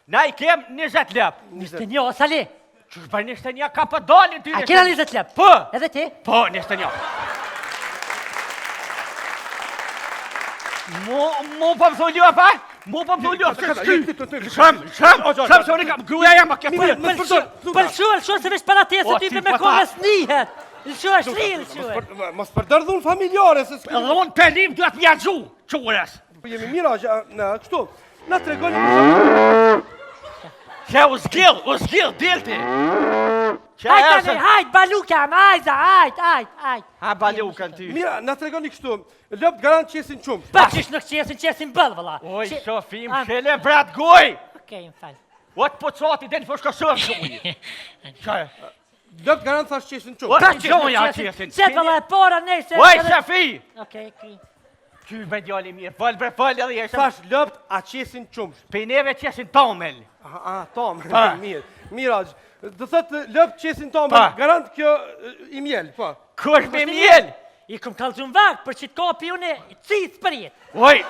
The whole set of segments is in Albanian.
Na I kem 20 lep. 21, sali. Qështë bërë 21 ka për dalin ty? A kena 20 lep? Po. Edhe ti? Po, 21. Mu po më thullu, pa? Mu po më thullu. Shëm, se unë kam gruja jam, a ke për. Pëlqua, se vesh para te, se ty dhe me kohës nihet. Lëshua, lëshua. Mos përdërdhun familjare, se s'ki... Edhe unë pelim duhet m'ja gju, qures. Jemi mira, kështu, na tregoni... Që u zgjil, delti. Hajt, balukam, hajt. Ha balukën ty. Mira, na tregoni kështu, lëp garant qesin qumë. Pa qish nuk qesin bëllë, vëlla. Oj, Shofim, shele brat goj. Okej, më falë. Ot po qati den po shkosëm gjuj. Qaj? Lëp garant thash qesin qumë. Pa gjoja qesin. Qetë, vëlla, e pora, nejse. Oj, Shafi. Okej, kri. Ty me djali mirë, fal edhe jeshëm. Thash lëpt a qesin qumë. Pejneve qesin tomel. Tom, mirë. Miraj, do thëtë lëp qesin tomel, garant kjo I mjel, po. Kush me mjel? I këm kalzun vakë, për që të kopi une, cisë për jetë. Oj.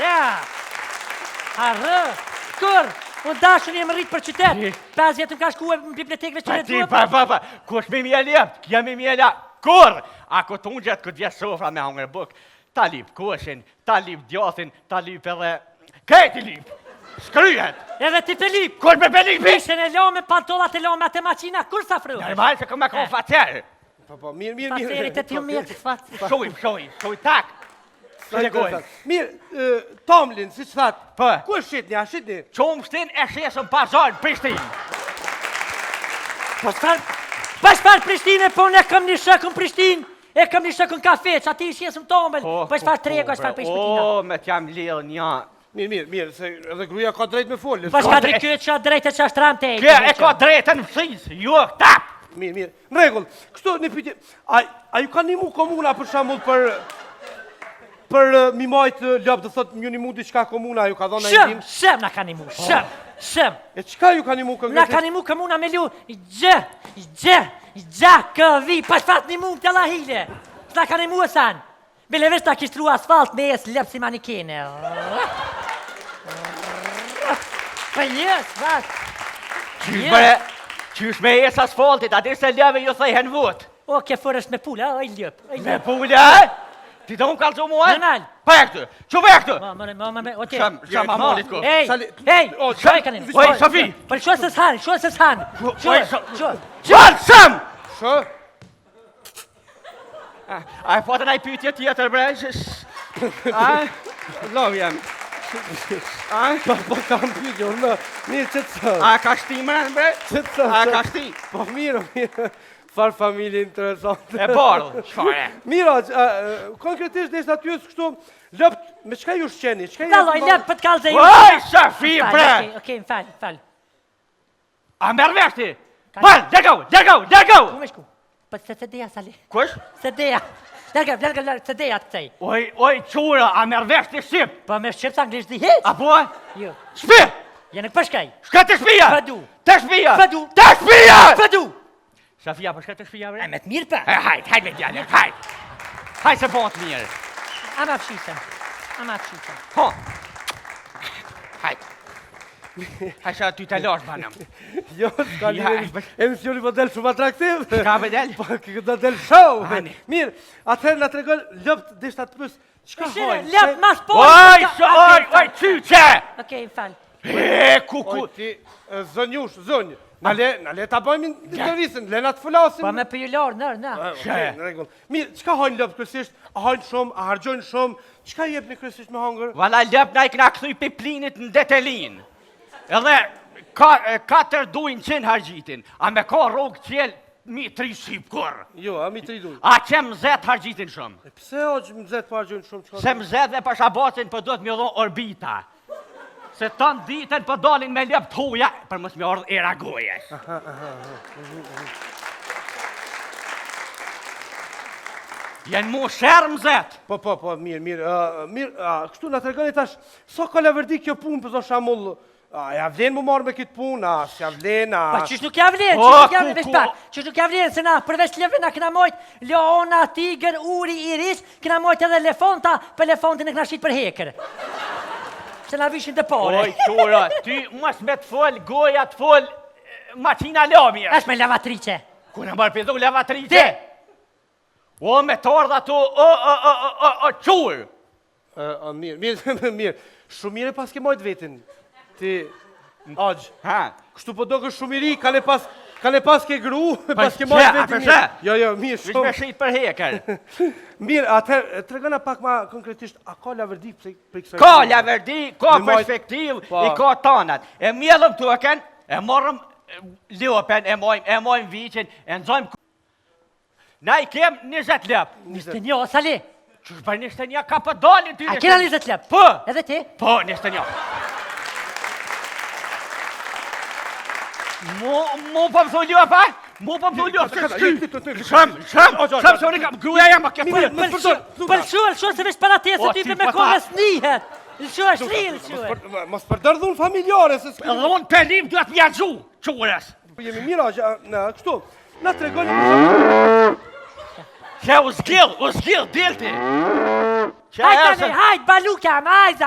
Ja. Arë, kur, unë dashën jem rritë për qytetë. 5 jetë më ka shku e në bibliotekve që në duhe. Pa, kush me mjel jep, kja me mjel ja. Kur? Ako të unë gjetë këtë vjesë sofra me hongër buk. Ta lip kushin, ta lip djathin, ta lip edhe... Kajti lip! Shkryhet! Edhe ti Filip! Kur me Filipi? Pishen e lo me pantollat e lo me atë maqina, kur sa fru? Normal se këmë ka facer. Po, mirë. Facerit e t'ju mirë të fatë. Shoj, tak. Mirë, Tomlin, si që thatë, Po. ku është shqitni, a shqitni? Qomë shtin e shesën pazarë Prishtin. Pa shfar Prishtine, po ne kam një shëkën Prishtin, e kam një shëkën kafe, që ati shesëm Tomel, pa shfar trego, a shfar Prishtina. O, me t'jam lillë një. Mirë, se edhe gruja ka drejt me folë. Pa shka drejt që drejt e që ashtram të e. Kja e ka drejtën fësis, jo, tap. Mirë. Në regull, kështu një pytje, a ju ka një mu komuna për shambull për mi majtë lëpë, dhe thotë një një mu diçka komuna, ju ka dhona i dim? Shem na ka një mu, shem. E qka ju ka një mu Na ka një mu komuna me lu, këvi, pa shfat një mu të la hile. S'na ka një mu e san. Bile vesh ta kishtru asfalt me jes lëpë si manikene. Pa jes, vat. Qysh me jes asfaltit, ati se lëve ju thejhen vot. O, ke fër është me pula, oj lëpë. Me pula, ti do më kalëzu mua? Normal. Pa e këtë, që ve këtë? Okej. Sham amolit ko. Ej, shoj ka një. Oj, Shafi. Për shoj se s'han, Shoj. Sham! Shë? A e potën a i pytje tjetër, bre? Lov jam. Po kam pytje, mirë që të thë. A ka shti, mërën, bre? A ka shti? Po mirë. Farë familje interesante. E bardhë, shfare. Mira, konkretisht dhe ishtë atyës kështu, lëpt, me qka ju shqeni? Dalloj, lëpë për t'kallë dhe ju. Oj, Shafi, bre! Okej, më falë. A mërë veshti? Pal, dërgau! Ku me shku? Për se deja, sali. Kush? Se deja. Lërgë, se deja të tej. Oj, qura, a mërë veshti shqip? Po me shqip të anglisht di heq? A po? Jo. Shpi! Jene për shkaj. Shka të shpia? Fëdu. Të shpia? Fëdu. Të shpia! Fëdu. Shafia, për shka të shpia, bre? E me të mirë për. Hajt me djallë, hajt. Hajt se bon të mirë. Ama fshisëm. Ho. Hajt. Hajt sa ty të losh, banëm. Jo, s'ka një emisioni po del shumë atraktiv. Shka be del? Po, këtë del show. Hani. Mirë, atëherë nga të regon, lëpt dhe shtë atë pës, qka hojnë? Lëpë mas po. Oj, qyqe! Okej, më falë. Kuku. Oj, ti, zënjë. Na le ta bëjmë intervistën, le na të flasim. Po me për ju lorë, në. Në regull. Mirë, qka hojnë lëpë kërësisht? A hojnë shumë, a hargjojnë shumë? Qka jep një kërësisht me hangër? Vala lëp na i këna këthuj piplinit në detelin. Edhe 4 dujnë qenë hargjitin. A me ka rogë qelë mi 3 shqip kur. Jo, a mi 3 dujnë. A që mëzet hargjitin shumë. Pse o që mëzet po hargjojnë shumë? Se mëzet dhe për shabatin për do të mjë dhonë orbita. Se tanë ditën për dalin me lëp të huja, për mësë me ardhë era goje. Jenë mu shërë mëzet. Po, mirë. Kështu nga të regoni tash, so ka leverdi kjo punë për zo shamull, ja vlen mu marrë me këtë punë, s'ja vlen, Pa qysh nuk ja vlen, qysh nuk ja vlen, se na përveç lëve na këna mojt leona, tiger, uri, iris, këna mojt edhe elefonta, për elefontin e këna shqit për heker. se na vishin të pare. Oj, qura, ty mos me të fol, goja të fol, maqina lami është. Është me lavatrice. Ku në mërë pizu lavatrice? O, me tordha tu, o, qurë. Mirë. Shumë mire pas ke mojt vetin. Ti, Aq. Ha? Kështu po do kështë shumë i ri, kale pas ke gru, pas ke mojt vetin mirë. Jo, mirë, Vish me shumë. shqit për hekër. Mirë, atëherë, të regona pak ma konkretisht, a ka laverdi për kësaj? Ka laverdi, ka Me mojt- perspektiv, Po. i ka tanat. E mjellëm tuken, e morëm ljopen, e mojmë viqin, e nëzojmë Na i kem 20 lep. 21, sali. Qështë për 21 ka për dalin ty? A kena 20 lep? Po. Edhe ti? Po, 21. Mu po më thu ljopa? Mu po më thu ljopa? Shëm, se unë kam gruja jam, a ke për. Pëlqua, lëshua se vesh para te, se O, ty ti për me pa kohës nihet. Lëshua, lëshua. Mos përdër dhun familjare, se s'ku... Edhe unë për lim duhet m'ja gju, qurës. Jemi mira, kështu, na të regoni... Se u zgjil, dilti. Hajt, balukam, hajt.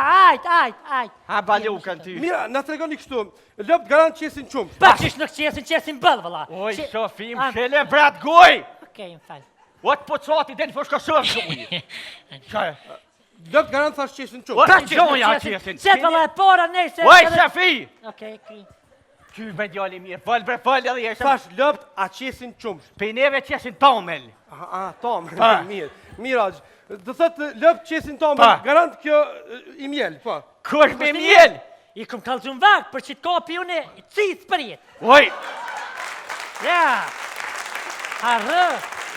Ha balukën ty. Mira, na të regoni kështu, lëpt garant qesin qumë. Pa qish nuk qesin bëllë, vëlla. Oj, Sofim, shele brat goj. Okej, më falë. O të pocati den për shkosër goj. Lëpt garant thash qesin qumë. Pa qoja qesin. Qetë, vëlla, e pora, nejse. Oj, Sofi. Okej, kri. Ty me djali mirë, fol edhe jeshëm. Thash lëpt a qesin qumë. Pejneve qesin tomel. Tom, Pa. mirë, aq. Do thëtë lëpt qesin tom, Pa. garant kjo i mjel, po. Kush me mjel? I këm kalzun vakë, për që të kopi une, cisë për jetë. Oj, Ja. Arë,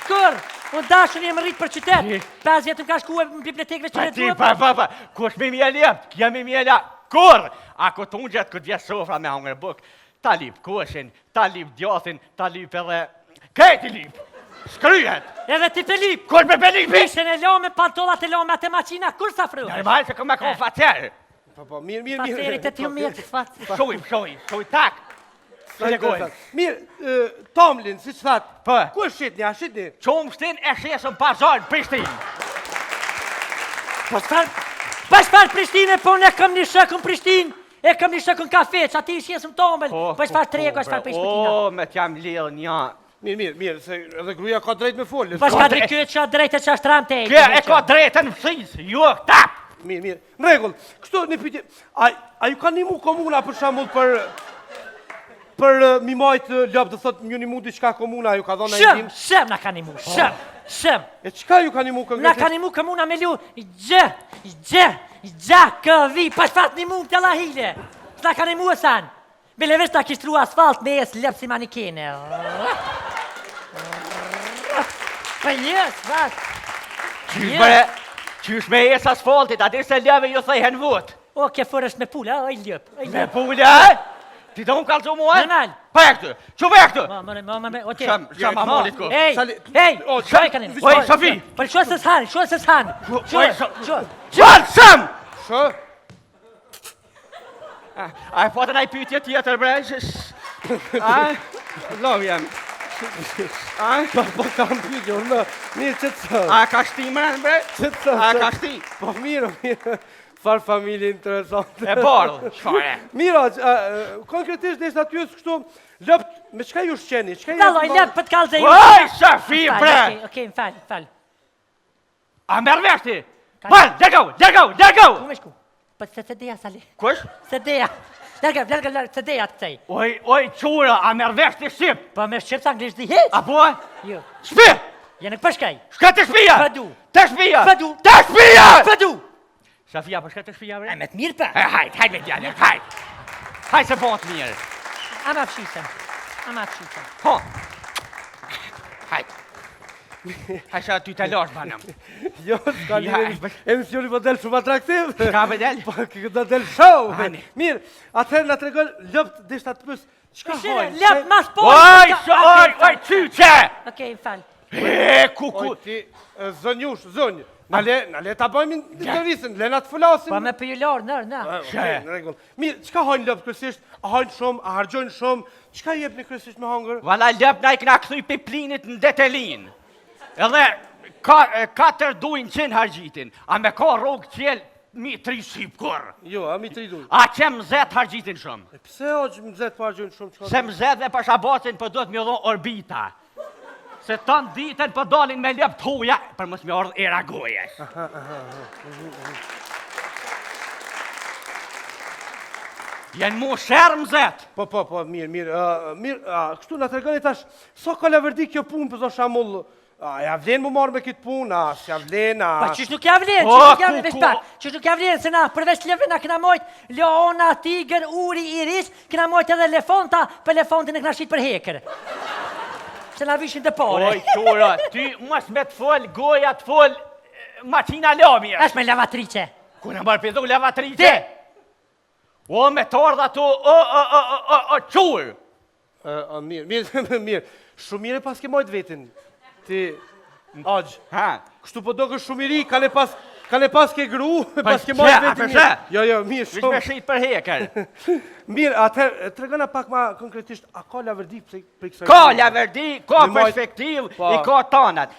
kur, unë dashën jem rritë për qytet. 5 vjetë më ka shkuë në bibliotekëve që pa në ti, duhet. pa. Kush me mjel jep? Kja me mjela. Kur? A këtë unë gjatë këtë vjetë sofra me hangër buk. Ta lip kushin, ta lip djathin, ta lip edhe... Këti lip! Shkryhet! Edhe ti Filip, Kur me Felipi? Pishën e lome, pantollat e lome, atë maqina, kur sa fru? Normal se këmë ka facer. Po, mirë. Facerit e ti u mjetë, fatë. Shoj, tak. Shlegojnë. Mirë, Tomlin, si që thatë, Po. ku është shitni, a shitni? Qomë shtin e shesën pazarën Prishtin. Pa shfar Prishtinë, po ne kam një shëkën Prishtinë, e kam një shëkën kafe, që ati shjesëm tombel, pa shfar trego, shfar Prishtina. O, me t'jam lirë një. Mirë, se edhe gruja ka drejt me folë. Pa shfar këtë që drejtë që është ram te e. Kje e ka drejtën fësis, jo, tap. Mirë. Në regull, kështu një pytje, a ju ka një mu komuna për shambull për mi majtë lëpë, dhe thotë një një mu diçka komuna, ju ka dhona i dim? Shëm na ka një mu, shëm. E qka ju ka një mu Na ka një mu komuna me lu, gjë, këvi, pa shfat një mu të lahile. S'na ka një mu e sanë. Bile vesh ta kishtru asfalt me jesë lëpë si manikene. Pa jesë, vas. Qysh me jes asfaltit, ati se lëve ju thejhen vot. O, ke fërë është me pula, oj lëpë. Me pula? Ti do më kalëzu mua? Normal. Pa e këtë, që pa e këtë? Oke. Sham amolit ko. Ej, shoj kanë. Oj, Sofi. Për shoj se s'han, Shoj. Sham! Shë? A e potën a i pytje tjetër, bre? A? Lov jam. A? Po kam pytje, mirë që të thë. A ka shti mërën, bre? Që të thë. A ka shti? Po mirë. Farë familje interesante. E bardhë, shfare. Mira, konkretisht dhe atyës kështu, lëpt, me qka ju shqeni? Dalloj, lëpë për t'kallë ju. Oj, Sofi, bre! Okej, më fal. A merë veshti? Fal, dërgau! Ku me shku? Për se deja, sali. Kush? Se deja. Lërgë, se deja të këtej. Oj, qura, a merë veshti shqip? Po me shqip sa anglisht di hiq? Apo? Jo. Shpi! Jene për shkaj. Shka të shpia! Fëdu. Të shpia! Fëdu. Të shpia! Fëdu. Sofia, për shka të shpia, bre? E me të mirë për. Hajt me djallë, hajt! Hajt se bon të mirë. Ama fshisëm. Ho! Hajt! Hajt sa ty të losh banëm. Jo, s'ka një emisioni po del shumë atraktiv. Ka me del? Po, këtë del show. Hani. Mirë, atëherë nga të regoj, lëpt dhe shta të pës, qka hojnë? Lëpë mas po. Oj, qyqe! Okej, fal. Kuku! Oj, ti, zënjush. Nale ta bëjmë në intervjisën, le na të fëlasim. Po me për ju lorë, në. Në regull. Mirë, qka hojnë lëpë kërësisht? A hojnë shumë, a hargjojnë shumë? Qka jep një kërësisht me hongër? Vala lëp na i këna këthuj piplinit në detelin. Edhe 4 dujnë qenë hargjitin. A me ka rogë qelë mi tri shqip, kur? Jo, a mi të ridu. A që më zetë hargjitin shumë? Pse o që më zetë pargjën shumë qka? Se më zetë dhe për shabatin për do të mjë dhonë orbita. Se tonë ditën për dalin me lep të huja, për mos mjë ardhë era gojes. Jenë mu shërë më zetë. Po, mirë, kështu nga të regani tash, so ka leverdi kjo punë për zo shamull, ja vlen mu marrë me këtë punë, s'ja vlen, Pa qysh nuk ja vlen, qysh nuk ja vlen, se na përveç leve na këna mojt leona, tiger, uri, iris, këna mojt edhe elefonta, për elefontin e këna shqit për heker. Se na vishin të pare. Oj, qura, ty mos me të fol, goja të fol, matina lami është. Esh me lavatrice. Ku në marrë pëllu lavatrice? O, me tordha tu, qurë. Mirë, shumë mire pas ke mojt vetin, ti, Agj, kështu po do kë shumiri, ka ne pas ke gru, pas ke mojt vetin mirë. Jo, mirë, shumë. Vish me shqit për heker. Mirë, atër, të regana pak ma konkretisht, a ka laverdi për kësaj? Ka laverdi, ka perspektiv, i ka tanat.